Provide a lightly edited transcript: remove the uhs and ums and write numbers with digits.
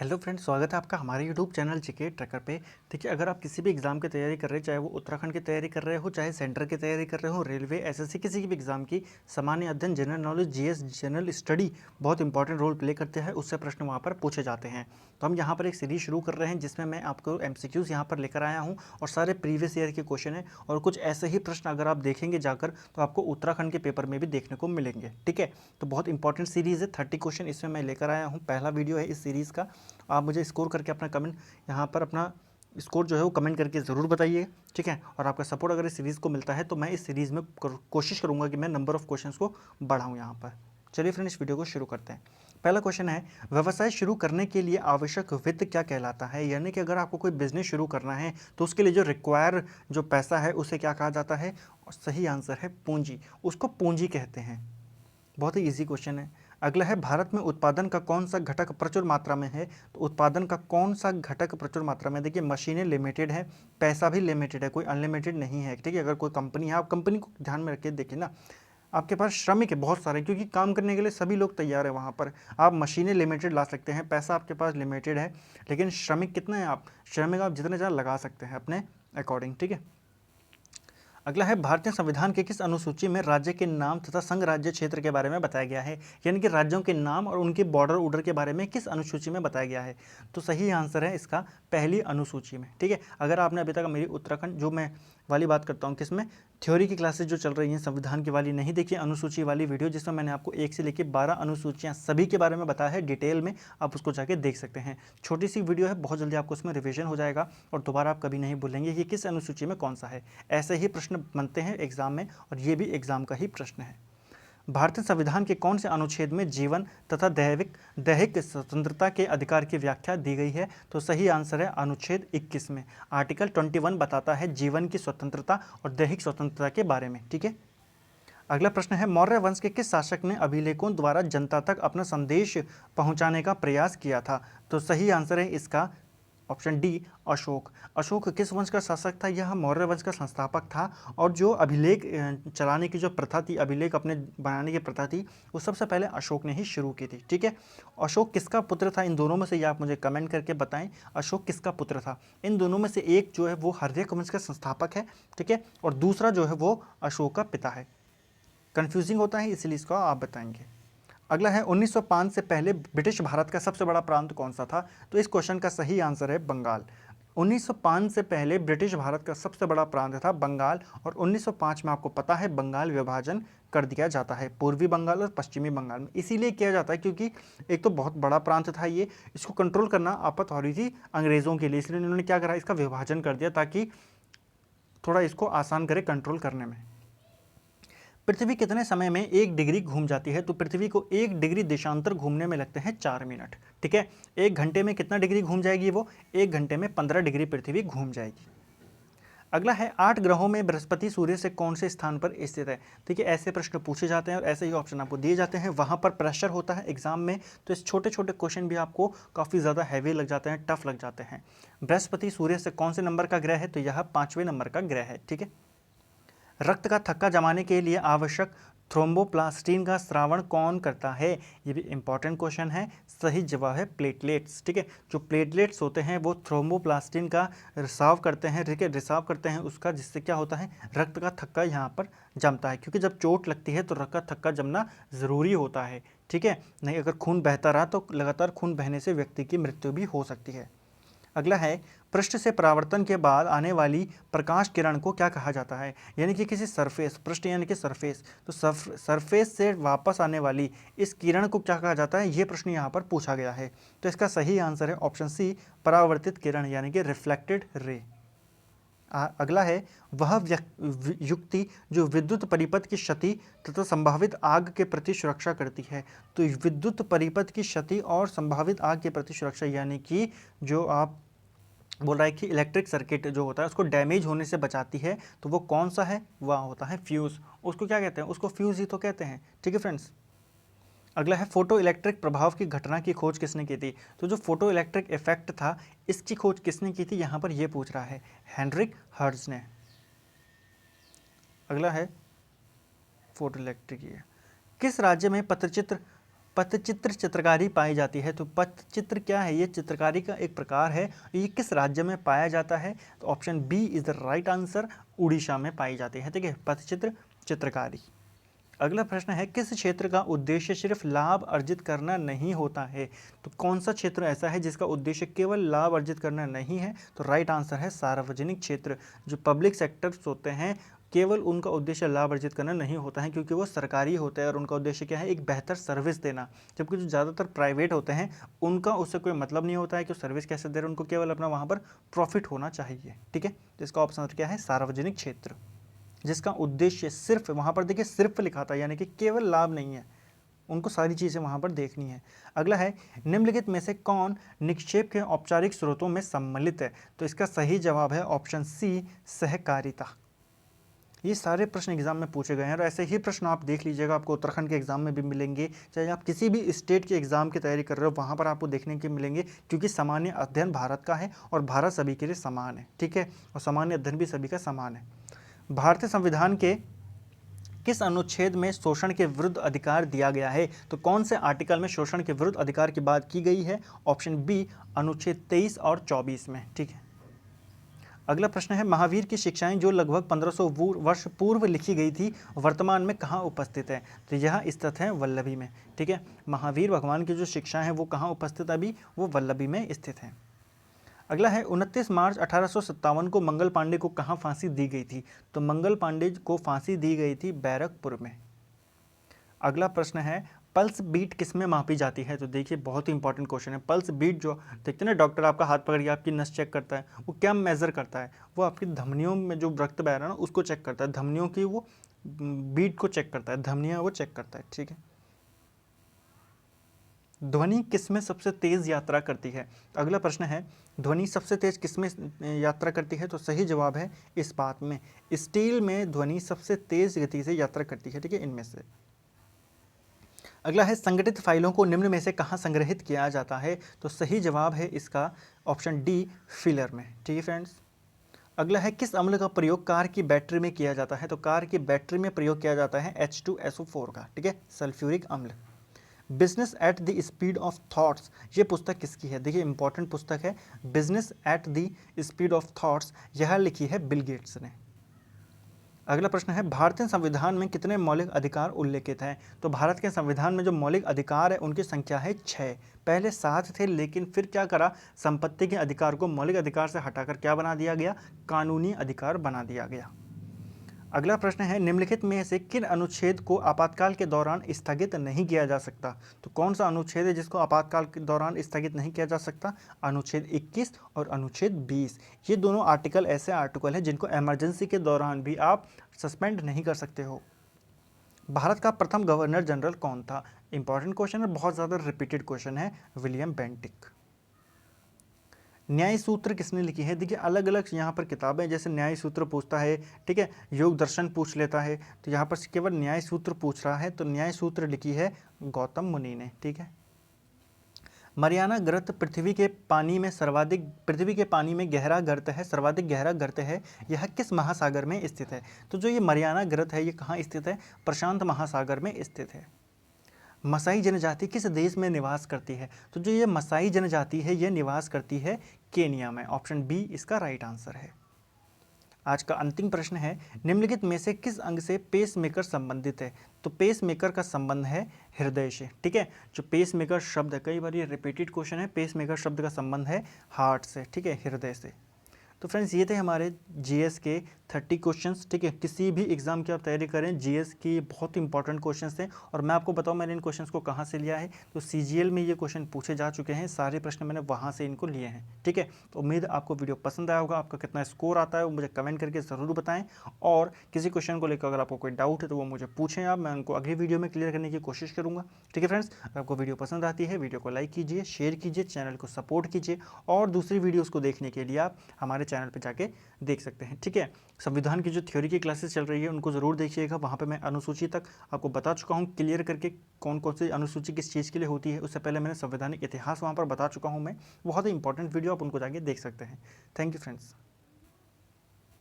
Hello friends, स्वागत है आपका हमारे यूट्यूब चैनल जीके ट्रैकर पे। देखिए, अगर आप किसी भी एग्ज़ाम की तैयारी कर रहे हैं, चाहे वो उत्तराखंड की तैयारी कर रहे हो, चाहे सेंटर की तैयारी कर रहे हो, रेलवे, एसएससी, किसी भी एग्ज़ाम की, सामान्य अध्ययन, general knowledge, GS, general study बहुत इंपॉर्टेंट रोल प्ले करते हैं। उससे प्रश्न वहाँ पर पूछे जाते हैं। तो हम यहाँ पर एक सीरीज शुरू कर रहे हैं जिसमें मैं आपको एमसीक्यूज़ यहाँ पर लेकर आया हूँ और सारे प्रीवियस ईयर के क्वेश्चन हैं और कुछ ऐसे ही प्रश्न अगर आप देखेंगे जाकर तो आपको उत्तराखंड के पेपर में भी देखने को मिलेंगे। ठीक है, तो बहुत इंपॉर्टेंट सीरीज़ है। 30 क्वेश्चन इसमें मैं लेकर आया हूँ। पहला वीडियो है इस सीरीज़ का। आप मुझे स्कोर करके अपना कमेंट यहाँ पर अपना स्कोर जो है वो कमेंट करके ज़रूर बताइए। ठीक है, और आपका सपोर्ट अगर इस सीरीज़ को मिलता है तो मैं इस सीरीज़ में कोशिश करूँगा कि मैं नंबर ऑफ़ क्वेश्चंस को बढ़ाऊँ यहाँ पर। चलिए फ्रेंड, इस वीडियो को शुरू करते हैं। पहला क्वेश्चन है, व्यवसाय शुरू करने के लिए आवश्यक वित्त क्या कहलाता है? यानी कि अगर आपको कोई बिजनेस शुरू करना है तो उसके लिए जो रिक्वायर जो पैसा है उसे क्या कहा जाता है? और सही आंसर है पूंजी। उसको पूंजी कहते हैं। बहुत ही इजी क्वेश्चन है। अगला है, भारत में उत्पादन का कौन सा घटक प्रचुर मात्रा में है? तो उत्पादन का कौन सा घटक प्रचुर मात्रा में? देखिए, मशीनें लिमिटेड है, पैसा भी लिमिटेड है, कोई अनलिमिटेड नहीं है। ठीक है, अगर कोई कंपनी है, आप कंपनी को ध्यान में रखिए। देखिए ना, आपके पास श्रमिक है बहुत सारे, क्योंकि काम करने के लिए सभी लोग तैयार है वहाँ पर। आप मशीनें लिमिटेड ला सकते हैं, पैसा आपके पास लिमिटेड है, लेकिन श्रमिक कितने हैं? आप श्रमिक आप जितने ज़्यादा लगा सकते हैं अपने अकॉर्डिंग। ठीक है, अगला है, भारतीय संविधान के किस अनुसूची में राज्य के नाम तथा संघ राज्य क्षेत्र के बारे में बताया गया है? यानी कि राज्यों के नाम और उनके बॉर्डर ऑर्डर के बारे में किस अनुसूची में बताया गया है? तो सही आंसर है इसका पहली अनुसूची में। ठीक है, अगर आपने अभी तक मेरी उत्तराखंड जो मैं वाली बात करता हूँ, किसमें थ्योरी की क्लासेस जो चल रही हैं संविधान की वाली, नहीं देखिए अनुसूची वाली वीडियो, जिसमें मैंने आपको 1 से लेकर 12 अनुसूचियाँ सभी के बारे में बताया है डिटेल में। आप उसको जाके देख सकते हैं। छोटी सी वीडियो है, बहुत जल्दी आपको उसमें रिविजन हो जाएगा और दोबारा आप कभी नहीं भूलेंगे कि किस अनुसूची में कौन सा है। ऐसे ही प्रश्न बनते हैं एग्जाम में और ये भी एग्जाम का ही प्रश्न है। भारतीय संविधान के कौन से अनुच्छेद में जीवन तथा दैहिक स्वतंत्रता के अधिकार की व्याख्या दी गई है? तो सही आंसर है अनुच्छेद 21 में। आर्टिकल 21 बताता है जीवन की स्वतंत्रता और दैहिक स्वतंत्रता के बारे में। ठीक है, अगला प्रश्न है, मौर्य वंश के किस शासक ने अभिलेखों द्वारा जनता तक अपना संदेश पहुंचाने का प्रयास किया था? तो सही आंसर है इसका ऑप्शन डी, अशोक। अशोक किस वंश का शासक था? यह मौर्य वंश का संस्थापक था। और जो अभिलेख चलाने की जो प्रथा थी, अभिलेख अपने बनाने की प्रथा थी, वो सबसे पहले अशोक ने ही शुरू की थी। ठीक है, अशोक किसका पुत्र था? इन दोनों में से ये आप मुझे कमेंट करके बताएं, अशोक किसका पुत्र था? इन दोनों में से एक जो है वो हर्यक वंश का संस्थापक है। ठीक है, और दूसरा जो है वो अशोक का पिता है। कंफ्यूजिंग होता है, इसलिए इसको आप बताएंगे। अगला है, 1905 से पहले ब्रिटिश भारत का सबसे बड़ा प्रांत कौन सा था? तो इस क्वेश्चन का सही आंसर है बंगाल। 1905 से पहले ब्रिटिश भारत का सबसे बड़ा प्रांत था बंगाल, और 1905 में आपको पता है बंगाल विभाजन कर दिया जाता है पूर्वी बंगाल और पश्चिमी बंगाल में। इसीलिए किया जाता है क्योंकि एक तो बहुत बड़ा प्रांत था ये, इसको कंट्रोल करना आफत हो रही थी अंग्रेज़ों के लिए, इसलिए उन्होंने क्या करा, इसका विभाजन कर दिया ताकि थोड़ा इसको आसान करे कंट्रोल करने में। पृथ्वी कितने समय में 1 डिग्री घूम जाती है? तो पृथ्वी को 1 डिग्री देशांतर घूमने में लगते हैं 4 मिनट। ठीक है, 1 घंटे में कितना डिग्री घूम जाएगी वो? 1 घंटे में 15 डिग्री पृथ्वी घूम जाएगी। अगला है, 8 ग्रहों में बृहस्पति सूर्य से कौन से स्थान पर स्थित है? देखिए, ऐसे प्रश्न पूछे जाते हैं और ऐसे ही ऑप्शन आपको दिए जाते हैं। वहाँ पर प्रेशर होता है एग्जाम में, तो इस छोटे छोटे क्वेश्चन भी आपको काफ़ी ज़्यादा हैवी लग जाते हैं, टफ लग जाते हैं। बृहस्पति सूर्य से कौन से नंबर का ग्रह है? तो यह 5वें नंबर का ग्रह है। ठीक है, रक्त का थक्का जमाने के लिए आवश्यक थ्रोम्बोप्लास्टिन का स्रावण कौन करता है? ये भी इंपॉर्टेंट क्वेश्चन है। सही जवाब है प्लेटलेट्स। ठीक है, जो प्लेटलेट्स होते हैं वो थ्रोम्बोप्लास्टिन का रिसाव करते हैं। ठीक है, रिसाव करते हैं उसका, जिससे क्या होता है, रक्त का थक्का यहाँ पर जमता है। क्योंकि जब चोट लगती है तो रक्त का थक्का जमना ज़रूरी होता है। ठीक है, नहीं अगर खून बहता रहा तो लगातार खून बहने से व्यक्ति की मृत्यु भी हो सकती है। अगला है, पृष्ठ से परावर्तन के बाद आने वाली प्रकाश किरण को क्या कहा जाता है? यानी कि किसी सरफेस, पृष्ठ यानी कि सरफेस, तो सरफेस से वापस आने वाली इस किरण को क्या कहा जाता है? ये प्रश्न यहाँ पर पूछा गया है। तो इसका सही आंसर है ऑप्शन सी, परावर्तित किरण यानी कि रिफ्लेक्टेड रे। अगला है, वह युक्ति जो विद्युत परिपथ की क्षति तथा संभावित आग के प्रति सुरक्षा करती है। तो विद्युत परिपथ की क्षति और संभावित आग के प्रति सुरक्षा, यानी कि जो आप बोल रहा है कि इलेक्ट्रिक सर्किट जो होता है उसको डैमेज होने से बचाती है, तो वो कौन सा है? वह होता है फ्यूज़। उसको क्या कहते हैं? उसको फ्यूज़ ही तो कहते हैं। ठीक है फ्रेंड्स, अगला है, फोटो इलेक्ट्रिक प्रभाव की घटना की खोज किसने की थी? तो जो फोटो इलेक्ट्रिक इफेक्ट था, इसकी खोज किसने की थी? यहाँ पर ये पूछ रहा है, हेनरिक हर्ट्ज ने। अगला है, फोटो इलेक्ट्रिक, किस राज्य में पत्रचित्र पट्टचित्र चित्रकारी पाई जाती है। तो पट्टचित्र क्या है? ये चित्रकारी का एक प्रकार है। ये किस राज्य में पाया जाता है? तो option B is the right answer, Orissa में पाई जाती है। ठीक है, पट्टचित्र चित्रकारी। अगला प्रश्न है, किस क्षेत्र का उद्देश्य सिर्फ लाभ अर्जित करना नहीं होता है? तो कौन सा क्षेत्र ऐसा है जिसका उद्देश्य केवल लाभ अर्जित करना नहीं है? तो राइट आंसर है सार्वजनिक क्षेत्र। जो पब्लिक सेक्टर्स होते हैं, केवल उनका उद्देश्य लाभ अर्जित करना नहीं होता है, क्योंकि वो सरकारी होते हैं और उनका उद्देश्य क्या है? एक बेहतर सर्विस देना। जबकि जो ज़्यादातर प्राइवेट होते हैं, उनका उससे कोई मतलब नहीं होता है कि सर्विस कैसे दे रहे हैं, उनको केवल अपना वहाँ पर प्रॉफिट होना चाहिए। ठीक है, तो इसका ऑप्शन क्या है? सार्वजनिक क्षेत्र, जिसका उद्देश्य सिर्फ, वहाँ पर देखिए सिर्फ लिखा था, यानी कि केवल लाभ नहीं है, उनको सारी चीज़ें वहाँ पर देखनी है। अगला है, निम्नलिखित में से कौन निक्षेप के औपचारिक स्रोतों में सम्मिलित है? तो इसका सही जवाब है ऑप्शन सी, सहकारिता। ये सारे प्रश्न एग्जाम में पूछे गए हैं और ऐसे ही प्रश्न आप देख लीजिएगा, आपको उत्तराखंड के एग्जाम में भी मिलेंगे, चाहे आप किसी भी स्टेट के एग्जाम की तैयारी कर रहे हो वहाँ पर आपको देखने के मिलेंगे, क्योंकि सामान्य अध्ययन भारत का है और भारत सभी के लिए समान है। ठीक है, और सामान्य अध्ययन भी सभी का समान है। भारतीय संविधान के किस अनुच्छेद में शोषण के विरुद्ध अधिकार दिया गया है? तो कौन से आर्टिकल में शोषण के विरुद्ध अधिकार की बात की गई है? ऑप्शन बी, अनुच्छेद 23 और 24 में। ठीक है, अगला प्रश्न है, महावीर की शिक्षाएं जो लगभग 1500 वर्ष पूर्व लिखी गई थी, वर्तमान में कहाँ उपस्थित है? तो यह स्थित है वल्लभी में। ठीक है, महावीर भगवान की जो शिक्षाएं हैं वो कहाँ उपस्थित है? अभी वो वल्लभी में स्थित है। अगला है, 29 मार्च 1857 को मंगल पांडे को कहाँ फांसी दी गई थी? तो मंगल पांडे को फांसी दी गई थी बैरकपुर में। अगला प्रश्न है, पल्स बीट किस में मापी जाती है? तो देखिए बहुत ही इंपॉर्टेंट क्वेश्चन है। पल्स बीट जो देखते हैं ना, डॉक्टर आपका हाथ पकड़ के आपकी नस चेक करता है, वो क्या मेजर करता है? वो आपकी धमनियों में जो रक्त बह रहा है ना, उसको चेक करता है, धमनियों की वो बीट को चेक करता है, धमनियाँ वो चेक करता है। ठीक है, ध्वनि किसमें सबसे तेज यात्रा करती है? अगला प्रश्न है, ध्वनि सबसे तेज किसमें यात्रा करती है? तो सही जवाब है इस्पात में। स्टील में ध्वनि सबसे तेज गति से यात्रा करती है। ठीक है, इनमें से। अगला है, संगठित फाइलों को निम्न में से कहाँ संग्रहित किया जाता है? तो सही जवाब है इसका ऑप्शन डी, फिलर में। ठीक है फ्रेंड्स। अगला है, किस अम्ल का प्रयोग कार की बैटरी में किया जाता है? तो कार की बैटरी में प्रयोग किया जाता है H2SO4 का। ठीक है, सल्फ्यूरिक अम्ल। Business at the speed of thoughts, ये पुस्तक किसकी है? देखिए इंपॉर्टेंट पुस्तक है, business at the speed of thoughts, यह लिखी है बिल गेट्स ने। अगला प्रश्न है, भारतीय संविधान में कितने मौलिक अधिकार उल्लेखित हैं? तो भारत के संविधान में जो मौलिक अधिकार है उनकी संख्या है 6। पहले 7 थे, लेकिन फिर क्या करा, संपत्ति के अधिकार को मौलिक अधिकार से हटाकर क्या बना दिया गया? कानूनी अधिकार बना दिया गया। अगला प्रश्न है, निम्नलिखित में से किन अनुच्छेद को आपातकाल के दौरान स्थगित नहीं किया जा सकता? तो कौन सा अनुच्छेद है जिसको आपातकाल के दौरान स्थगित नहीं किया जा सकता? अनुच्छेद 21 और अनुच्छेद 20। ये दोनों आर्टिकल ऐसे आर्टिकल हैं जिनको इमरजेंसी के दौरान भी आप सस्पेंड नहीं कर सकते हो। भारत का प्रथम गवर्नर जनरल कौन था? इंपॉर्टेंट क्वेश्चन है, बहुत ज़्यादा रिपीटेड क्वेश्चन है, विलियम बेंटिक। न्याय सूत्र किसने लिखी है? देखिए अलग अलग यहाँ पर किताबें, जैसे न्याय सूत्र पूछता है, ठीक है, योग दर्शन पूछ लेता है, तो यहाँ पर केवल न्याय सूत्र पूछ रहा है, तो न्याय सूत्र लिखी है गौतम मुनि ने। ठीक है, मरियाना गर्त पृथ्वी के पानी में गहरा गर्त है, सर्वाधिक गहरा गर्त है, यह किस महासागर में स्थित है? तो जो ये मरियाना गर्त है ये कहाँ स्थित है? प्रशांत महासागर में स्थित है। मसाई जनजाति किस देश में निवास करती है? तो जो ये मसाई जनजाति है ये निवास करती है केनिया में। ऑप्शन बी इसका राइट आंसर है। आज का अंतिम प्रश्न है, निम्नलिखित में से किस अंग से पेसमेकर संबंधित है? तो पेसमेकर का संबंध है हृदय से। ठीक है, जो पेसमेकर शब्द है, कई बार ये रिपीटेड क्वेश्चन है, पेसमेकर शब्द का संबंध है हार्ट से। ठीक है, हृदय से। तो फ्रेंड्स ये थे हमारे जीएस के 30 क्वेश्चंस। ठीक है, किसी भी एग्जाम की आप तैयारी करें, जीएस की बहुत इंपॉर्टेंट क्वेश्चंस थे। और मैं आपको बताऊं मैंने इन क्वेश्चंस को कहाँ से लिया है, तो सीजीएल में ये क्वेश्चन पूछे जा चुके हैं, सारे प्रश्न मैंने वहाँ से इनको लिए हैं। ठीक है, तो उम्मीद आपको वीडियो पसंद आया होगा। आपका कितना स्कोर आता है वो मुझे कमेंट करके ज़रूर बताएं, और किसी क्वेश्चन को लेकर अगर आपको कोई डाउट है तो वो मुझे पूछें आप, मैं उनको अगली वीडियो में क्लियर करने की कोशिश करूँगा। ठीक है फ्रेंड्स, अगर आपको वीडियो पसंद आती है, वीडियो को लाइक कीजिए, शेयर कीजिए, चैनल को सपोर्ट कीजिए, और दूसरी वीडियोज़ को देखने के लिए आप हमारे चैनल पर जाके देख सकते हैं। ठीक है, संविधान की जो थ्योरी की क्लासेस चल रही है उनको ज़रूर देखिएगा, वहाँ पे मैं अनुसूची तक आपको बता चुका हूँ क्लियर करके, कौन कौन सी अनुसूची किस चीज़ के लिए होती है। उससे पहले मैंने संवैधानिक इतिहास वहाँ पर बता चुका हूँ मैं, बहुत ही इंपॉर्टेंट वीडियो, आप उनको जाके देख सकते हैं। Thank you friends.